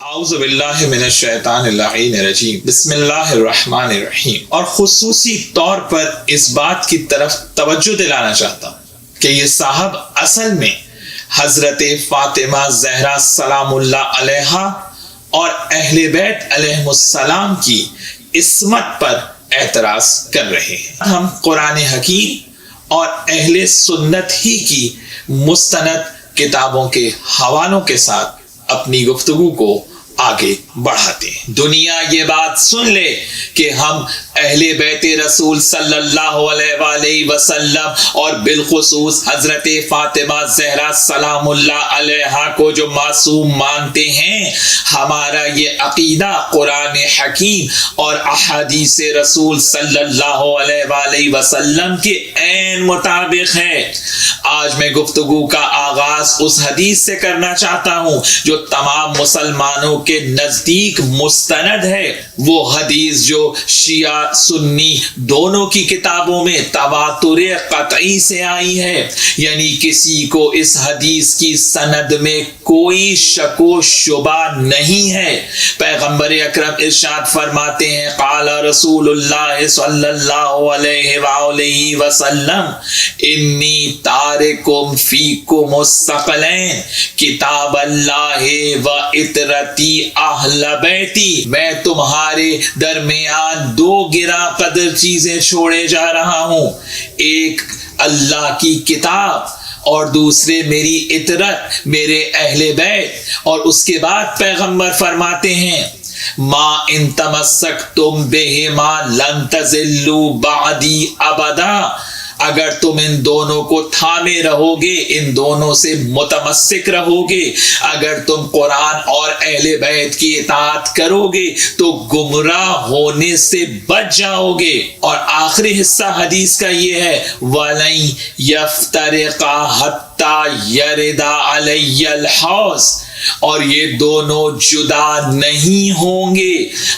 اعوذ باللہ من الشیطان اللعین الرجیم بسم اللہ الرحمن الرحیم۔ اور خصوصی طور پر اس بات کی طرف توجہ دلانا چاہتا ہوں کہ یہ صاحب اصل میں حضرت فاطمہ زہرا سلام اللہ علیہا اور اہل بیت علیہم السلام کی عصمت پر اعتراض کر رہے ہیں۔ ہم قرآن حکیم اور اہل سنت ہی کی مستند کتابوں کے حوالوں کے ساتھ اپنی گفتگو کو آگے بڑھاتے ہیں۔ دنیا یہ بات سن لے کہ ہم اہل بیت رسول صلی اللہ علیہ وآلہ وسلم اور بالخصوص حضرت فاطمہ زہرا سلام اللہ علیہا کو جو معصوم مانتے ہیں، ہمارا یہ عقیدہ قرآن حکیم اور احادیث رسول صلی اللہ علیہ وآلہ وسلم کے عین مطابق ہے۔ آج میں گفتگو کا آغاز اس حدیث سے کرنا چاہتا ہوں جو تمام مسلمانوں کے نزدیک مستند ہے، وہ حدیث جو شیعہ سنی دونوں کی کتابوں میں تواتر قطعی سے آئی ہے، یعنی کسی کو اس حدیث کی سند میں کوئی شک و شبہ نہیں ہے۔ پیغمبر اکرم ارشاد فرماتے ہیں، قال رسول اللہ صلی اللہ علیہ وآلہ وسلم انی تارکم فیکم الثقلین کتاب اللہ و اطرتی اہل بیتی، میں تمہارے درمیان دو گراں قدر چیزیں چھوڑے جا رہا ہوں، ایک اللہ کی کتاب اور دوسرے میری اطرت، میرے اہل بیت۔ اور اس کے بعد پیغمبر فرماتے ہیں، ما ان تمسکتم بہما لن تضلوا بعدی ابدا، اگر تم ان دونوں کو تھامے رہو گے، ان دونوں سے متمسک رہو گے، اگر تم قرآن اور اہل بیت کی اطاعت کرو گے تو گمراہ ہونے سے بچ جاؤ گے۔ اور آخری حصہ حدیث کا یہ ہے، وَلَن يَفْتَرِقَا حَتَّى يَرِدَ عَلَيَّ الْحَوْض، اور یہ دونوں جدا نہیں ہوں گے،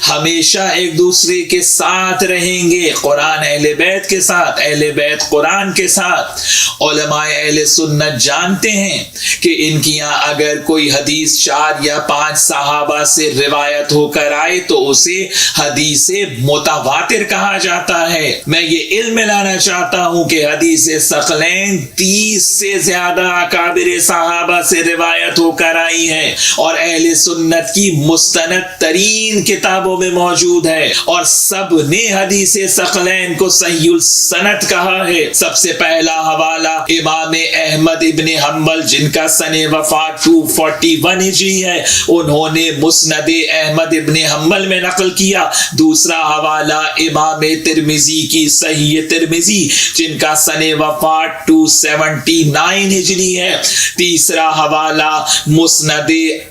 ہمیشہ ایک دوسرے کے ساتھ رہیں گے، قرآن اہل بیت کے ساتھ، اہل بیت قرآن کے ساتھ۔ علماء اہل سنت جانتے ہیں کہ ان کی یہاں اگر کوئی حدیث 4 یا 5 صحابہ سے روایت ہو کر آئے تو اسے حدیث متواتر کہا جاتا ہے۔ میں یہ علم لانا چاہتا ہوں کہ حدیث ثقلین 30 سے زیادہ اکابر صحابہ سے روایت ہو کر آئی ہے اور اہل سنت کی مستند ترین کتابوں میں موجود ہے، اور سب نے حدیث ثقلین کو صحیح السند کہا ہے۔ سب سے پہلا حوالہ امام احمد ابن حنبل جن کا سن وفات 241 ہجری ہے، انہوں نے مسند احمد ابن حنبل میں نقل کیا۔ دوسرا حوالہ امام ترمذی کی صحیح ترمذی جن کا سن وفات 279 ہجری ہے۔ تیسرا حوالہ مسند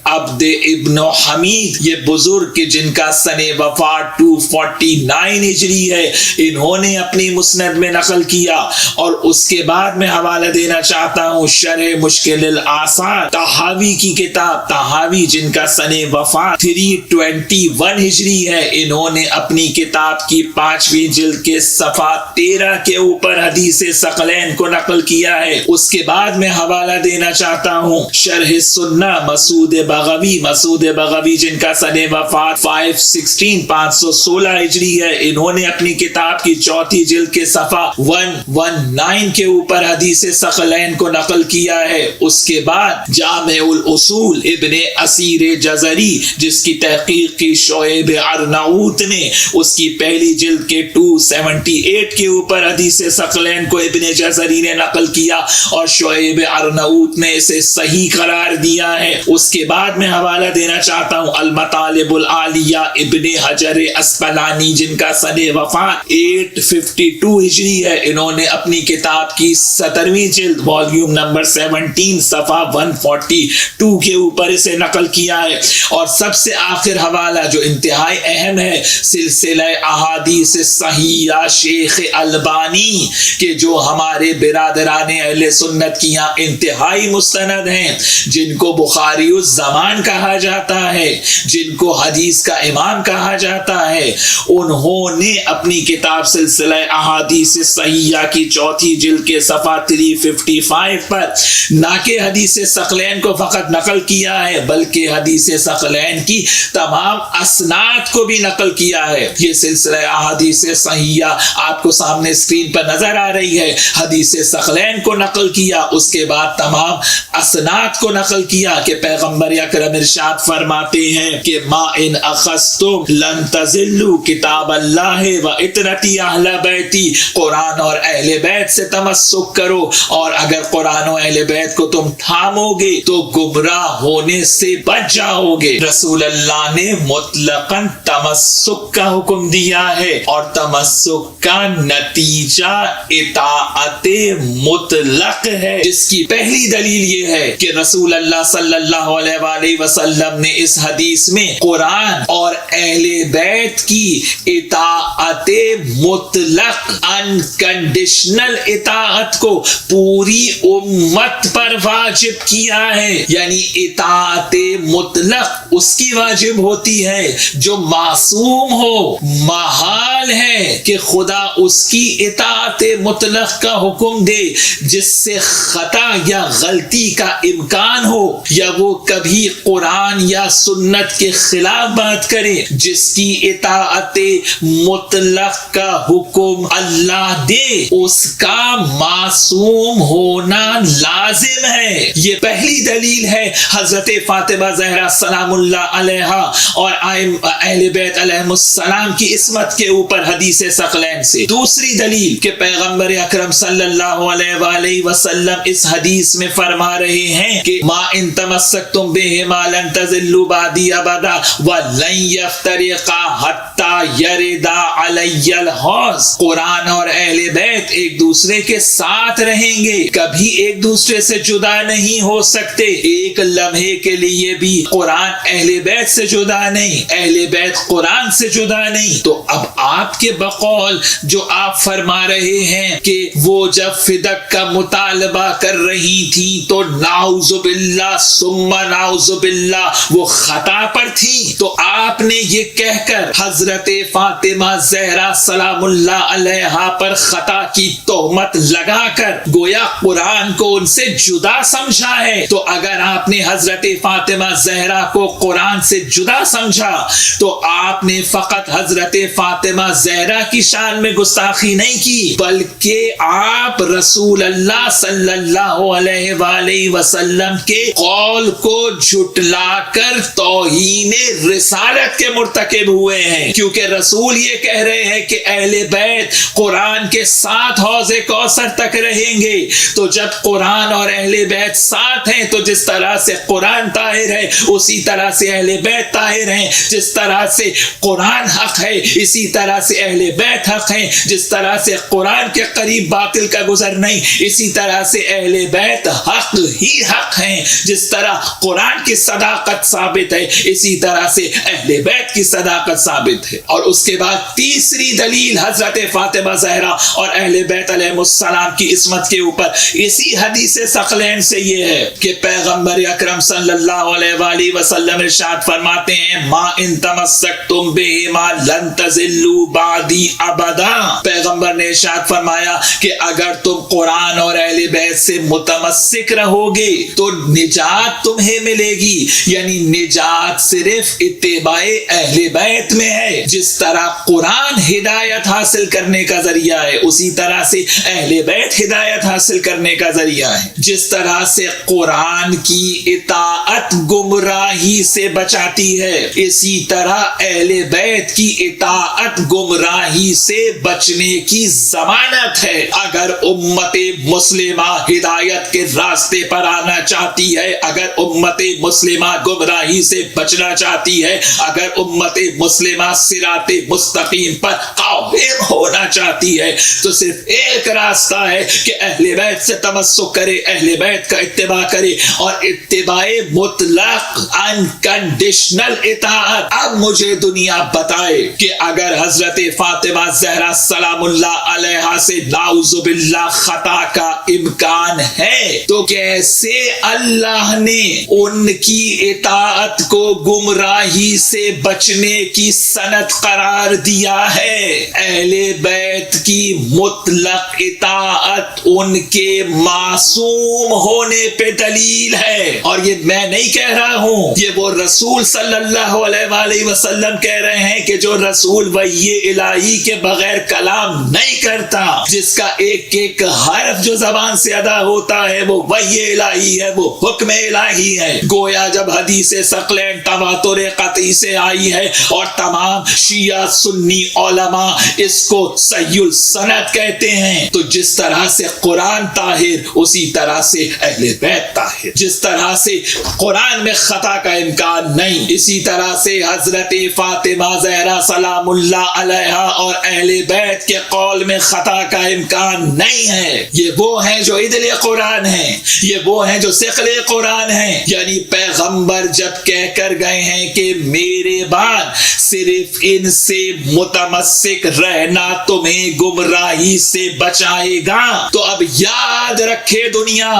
عبد ابن حمید، یہ بزرگ جن کا سن وفات 249 ہجری ہے، انہوں نے اپنی مسند میں نقل کیا۔ اور اس کے بعد میں حوالہ دینا چاہتا ہوں شرح مشکل الآثار، طحاوی کی کتاب، طحاوی جن کا سن وفات 321 ہجری ہے، انہوں نے اپنی کتاب کی 5ویں جلد کے صفحہ 13 کے اوپر حدیث ثقلین کو نقل کیا ہے۔ اس کے بعد میں حوالہ دینا چاہتا ہوں شرح سنہ مسعود بغوی، مسعود بغوی جن کا سن وفات 516 ہجری ہے، انہوں نے اپنی کتاب کی 4تھی جلد کے صفحہ 119 کے اوپر حدیث ثقلین کو نقل کیا ہے۔ اس کے بعد جامع الاصول ابن اسیر جزری جس کی تحقیق کی شعیب ارناؤت نے، اس کی پہلی جلد کے 278 کے اوپر حدیث ثقلین کو ابن جزری نے نقل کیا اور شعیب ارناؤت نے اسے صحیح قرار دیا ہے۔ اس کے بعد میں حوالہ دینا چاہتا ہوں المطالب العالیہ ابن حجر اسقلانی جن کا سن وفات 852 ہجری ہے، انہوں نے اپنی کتاب کی 17ویں جلد والیوم نمبر 17 صفحہ 142 کے اوپر اسے نقل کیا ہے۔ اور سب سے آخر حوالہ جو انتہائی اہم ہے، سلسلہ احادیث صحیحہ شیخ البانی کہ جو ہمارے برادران اہل سنت کی یہاں انتہائی مستند ہیں، جن کو بخاری قاری الزمان کہا جاتا ہے، جن کو حدیث کا امام کہا جاتا ہے، انہوں نے اپنی کتاب سلسلہ احادیث صحیحہ کی 4 جلد کے صفحہ 355 پر نہ کہ حدیث ثقلین کو فقط نقل کیا ہے بلکہ حدیث ثقلین کی تمام اسناد کو بھی نقل کیا ہے۔ یہ سلسلہ احادیث صحیحہ آپ کو سامنے اسکرین پر نظر آ رہی ہے۔ حدیث ثقلین کو نقل کیا، اس کے بعد تمام اسناد کو نقل کیا کہ پیغمبر اکرم ارشاد فرماتے ہیں کہ ما ان اخذتم لن تضلوا کتاب اللہ و اطرتی اہل بیتی، قرآن اور اہل بیت سے تمسک کرو، اور اگر قرآن و اہل بیت کو تم تھامو گے تو گمراہ ہونے سے بچ جاؤ گے۔ رسول اللہ نے مطلقاً تمسک کا حکم دیا ہے، اور تمسک کا نتیجہ اطاعت مطلق ہے، جس کی پہلی دلیل یہ ہے کہ رسول اللہ صلی اللہ علیہ وآلہ وسلم نے اس حدیث میں قرآن اور اہل بیت کی اطاعت مطلق انکنڈیشنل اطاعت کو پوری امت پر واجب کیا ہے۔ یعنی اطاعت مطلق اس کی واجب ہوتی ہے جو معصوم ہو۔ محال ہے کہ خدا اس کی اطاعت مطلق کا حکم دے جس سے خطا یا غلطی کا امکان ہو، یا وہ کبھی قرآن یا سنت کے خلاف بات کرے۔ جس کی اطاعت مطلق کا حکم اللہ دے اس کا معصوم ہونا لازم ہے۔ یہ پہلی دلیل ہے حضرت فاطمہ زہرا سلام اللہ علیہا اور اہل بیت علیہم السلام کی عصمت کے اوپر حدیث ثقلین سے۔ دوسری دلیل کہ پیغمبر اکرم صلی اللہ علیہ وآلہ وسلم اس حدیث میں فرما رہے ہیں کہ ما ان تمسکتم بہما لن تضلوا بعدی ابدا ولن یفترقا حتی یردا علی الحوض۔ قرآن اور اہل بیت ایک دوسرے کے ساتھ رہیں گے، کبھی ایک دوسرے سے جدا نہیں ہو سکتے، ایک لمحے کے لیے بھی قرآن اہل بیت سے جدا نہیں، اہل بیت قرآن سے جدا نہیں۔ تو اب آپ کے بقول جو آپ فرما رہے ہیں کہ وہ جب فدق کا مطالبہ کر رہی تھی تو نعوذ باللہ ثم نعوذ باللہ وہ خطا پر تھی، تو آپ نے یہ کہہ کر حضرت فاطمہ زہرا سلام اللہ علیہا پر خطا کی تہمت لگا کر گویا قرآن کو ان سے جدا سمجھا ہے۔ تو اگر آپ نے حضرت فاطمہ زہرا کو قرآن سے جدا سمجھا تو آپ نے فقط حضرت فاطمہ زہرا کی شان میں گستاخی نہیں کی، بلکہ آپ رسول اللہ صلی اللہ علیہ وآلہ وسلم کے قول کو جھٹلا کر توہین رسالت کے مرتکب ہوئے ہیں، کیونکہ رسول یہ کہہ رہے ہیں کہ اہل بیت قرآن کے ساتھ حوض کوثر تک رہیں گے۔ تو جب قرآن اور اہل بیت ساتھ ہیں تو جس طرح سے قرآن طاہر ہے اسی طرح سے اہل بیت طاہر ہیں، جس طرح سے قرآن حق ہے اسی طرح سے اہل بیت حق ہیں، جس طرح سے قرآن کے قریب باطل کا گزر نہیں اسی طرح سے اہل بیت حق ہی حق ہیں، جس طرح قرآن کی صداقت ثابت ہے اسی طرح سے اہل بیت کی صداقت ثابت ہے۔ اور اس کے بعد تیسری دلیل حضرت فاطمہ زہرا اور اہل بیت علیہ السلام کی عصمت کے اوپر اسی حدیث ثقلین سے یہ ہے کہ پیغمبر اکرم صلی اللہ علیہ وآلہ وسلم ارشاد فرماتے ہیں ما ان تمسکتم بہما لن تضلوا بعدی ابدا۔ پیغمبر نے ارشاد فرمایا کہ اگر تم قرآن اور اہل بیت سے متمسک رہو گے تو نجات تمہیں ملے گی، یعنی نجات صرف اتباع اہل بیت میں ہے۔ جس طرح قرآن ہدایت حاصل کرنے کا ذریعہ ہے اسی طرح سے اہل بیت ہدایت حاصل کرنے کا ذریعہ ہے۔ جس طرح سے قرآن کی اطاعت گمراہی سے بچاتی ہے اسی طرح اہل بیت کی اطاعت گمراہی سے بچنے کی ضمانت ہے۔ اگر امت مسلمہ ہدایت کے راستے پر آنا چاہتی ہے، اگر امت مسلمہ گمراہی سے بچنا چاہتی ہے، اگر امت مسلمہ صراط مستقیم پر قائم ہونا چاہتی ہے تو صرف ایک راستہ ہے کہ اہل بیت سے تمسک کرے، اہل بیت کا اتباع کرے اور اتباع مطلق انکنڈیشنل اطاعت۔ اب مجھے دنیا بتائے کہ اگر حضرت فاطمہ زہرا سلام اللہ علیہا سے نعوذ باللہ خطا کا امکان ہے تو کیسے اللہ نے ان کی اطاعت کو گمراہی سے بچنے کی سند قرار دیا ہے۔ اہل بیت کی مطلق اطاعت ان کے معصوم ہونے پہ دلیل ہے، اور یہ میں نہیں کہہ رہا ہوں، یہ وہ رسول صلی اللہ علیہ وآلہ وسلم کہہ رہے ہیں کہ جو رسول وحی الہی کے بغیر کلام نہیں کرتا، جس کا ایک ایک حرف جو زبان سے ادا ہوتا ہے وہ وحی الہی ہے، وہ حکم الہی ہے۔ گویا جب حدیث ثقلین تواتر قطعی سے آئی ہے اور تمام شیعہ سنی علماء اس کو صحیح السند کہتے ہیں، تو جس طرح سے قرآن طاہر اسی طرح سے اہل بیت طاہر، جس طرح سے قرآن میں خطا کا امکان نہیں، اسی طرح سے حضرت فاطمہ زہرا سلام اللہ علیہا اور اہل بیت کے قول میں خطا کا امکان نہیں ہے۔ یہ وہ ہیں جو عدل قرآن ہیں، یہ وہ ہیں جو ثقل قرآن ہیں، یعنی پیغمبر جب کہہ کر گئے ہیں کہ میرے بعد صرف ان سے متمسک رہنا تمہیں گمراہی سے بچائے گا، تو اب یاد رکھے دنیا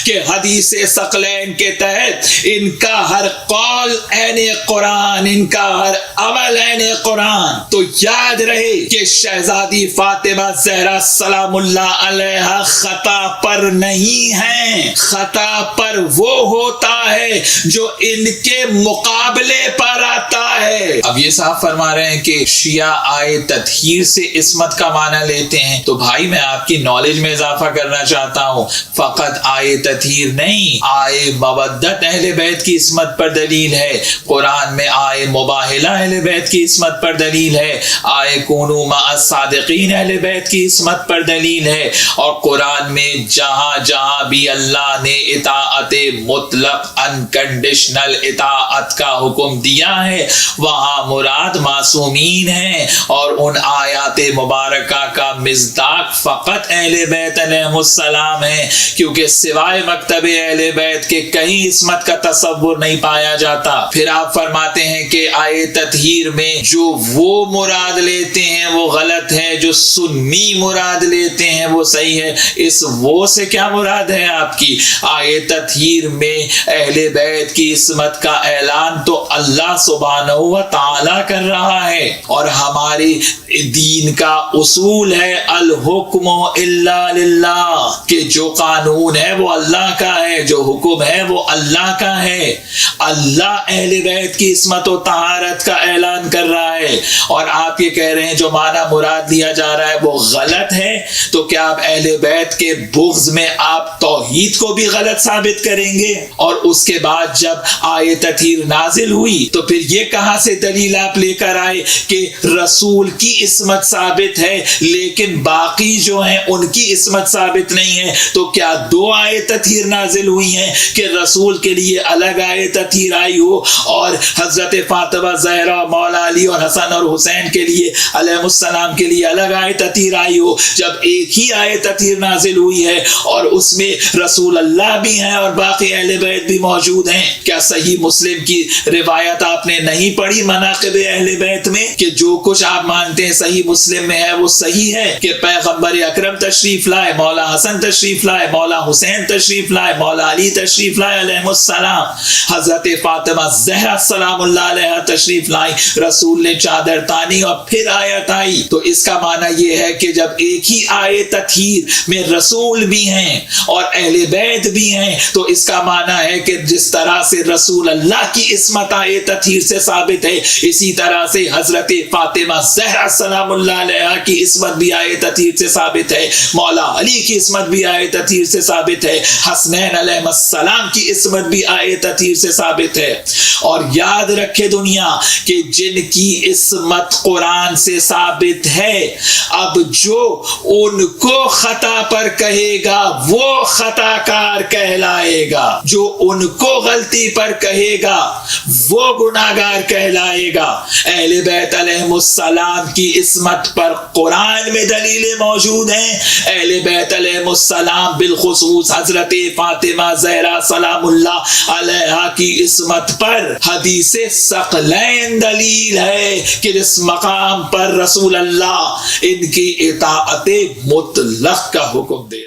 کہ حدیث ثقلین کے تحت ان کا ہر قول عین قرآن، ان کا ہر عمل عین قرآن۔ تو یاد رہے کہ شہزادی فاطمہ زہرا سلام اللہ علیہا خطا پر نہیں ہیں، خطا پر وہ ہوتا ہے جو ان کے مقابلے پر آتا ہے۔ اب یہ صاحب فرما رہے ہیں کہ شیعہ آئے تطہیر سے عصمت کا معنی لیتے ہیں، تو بھائی میں آپ کی نالج میں اضافہ کرنا چاہتا ہوں، فقط آئے تطہیر نہیں، آئے مودت اہل بیت کی عصمت پر دلیل ہے، قرآن میں آئے مباہلہ اہل بیت کی عصمت پر دلیل ہے، آئے کونوا مع الصادقین اہل بیت کی عصمت پر دلیل ہے، اور قرآن میں جہاں جہاں بھی اللہ نے اطاعت مطلق انکنڈیشنل اطاعت کا حکم دیا ہے وہاں مراد معصومین ہیں، اور ان آیات مبارکہ کا مصداق فقط اہل بیت علیہم السلام ہے، کیونکہ سوائے مکتب اہل بیت کے کہیں عصمت کا تصور نہیں پایا جاتا۔ پھر آپ فرماتے ہیں کہ آئے تطہیر میں جو وہ مراد لیتے ہیں وہ غلط ہے، جو سنی مراد لیتے ہیں وہ صحیح ہے۔ اس وہ سے کیا مراد ہے آپ کی؟ آئے تطہیر میں اہل بیت کی عصمت کا اعلان تو اللہ سبحانہ و تعالی کر رہا ہے، اور ہمارے دین کا اصول ہے الحکم الا للہ، کہ جو قانون ہے وہ اللہ کا ہے، جو حکم ہے وہ اللہ کا ہے۔ اللہ اہل بیت کی عصمت و طہارت کا اعلان کر رہا ہے، اور آپ یہ کہہ رہے ہیں جو معنی مراد لیا جا رہا ہے وہ غلط ہے، تو کیا آپ اہل بیت کے بغض میں آپ توحید کو بھی غلط ثابت کریں گے؟ اور اس کے بعد جب آیت تطہیر نازل ہوئی تو پھر یہ کہاں سے دلیل آپ لے کر آئے کہ رسول کی عصمت ثابت ہے لیکن باقی جو ہیں ان کی عصمت ثابت نہیں ہے؟ تو کیا دو آیت تطہیر نازل ہوئی ہیں کہ رسول کے لیے الگ آیت تطہیر آئی ہو اور حضرت فاطمہ زہرا، مولا علی اور حسن اور حسین کے لیے علیہ السلام کے لیے الگ آیت تطہیر آئی ہو؟ جب ایک ہی آیت تطہیر نازل ہوئی ہے اور اس میں رسول اللہ بھی ہیں اور باقی اہل بیت بھی موجود ہیں، کیا صحیح مسلم کی روایت آپ نے نہیں پڑھی مناقب اہل بیت میں کہ جو کچھ آپ مانتے ہیں صحیح مسلم میں ہے وہ صحیح ہے کہ پیغمبر اکرم تشریف لائے، مولا حسن تشریف لائے، مولا حسین تشریف لائے، مولا علی تشریف لائے علیہ السلام، حضرت فاطمہ زہرا سلام اللہ علیہ تشریف لائی، رسول نے چادر تانی اور پھر آیت آئی۔ تو اس کا معنی یہ ہے کہ جب ایک ہی آیت تطہیر میں رسول بھی ہیں اور اہل بیت بھی ہیں تو اس کا معنی ہے کہ جس طرح سے رسول اللہ کی عصمت آیت تطہیر سے ثابت ہے، اسی طرح سے حضرت فاطمہ زہرا سلام اللہ علیہ کی عصمت بھی آیت تطہیر سے ثابت ہے، مولا علی کی عصمت بھی آیت تطہیر سے ثابت ہے، حسنین علیہ السلام کی عصمت بھی آیت تطہیر سے ثابت ہے۔ اور یاد رکھے دنیا کہ جن کی عصمت قرآن سے ثابت ہے، اب جو ان کو خطا پر کہے گا وہ خطا کار کہلائے گا، جو ان کو غلطی پر کہے گا وہ گناہگار کہلائے گا۔ اہل بیت علیہ السلام کی عصمت پر قرآن میں دلیلیں موجود ہیں، اہل بیت علیہ السلام بالخصوص حضرت فاطمہ زہرا سلام اللہ علیہا کی عصمت پر حدیث ثقلین دلیل ہے کہ جس مقام پر رسول اللہ ان کی اطاعت مطلق کا حکم دے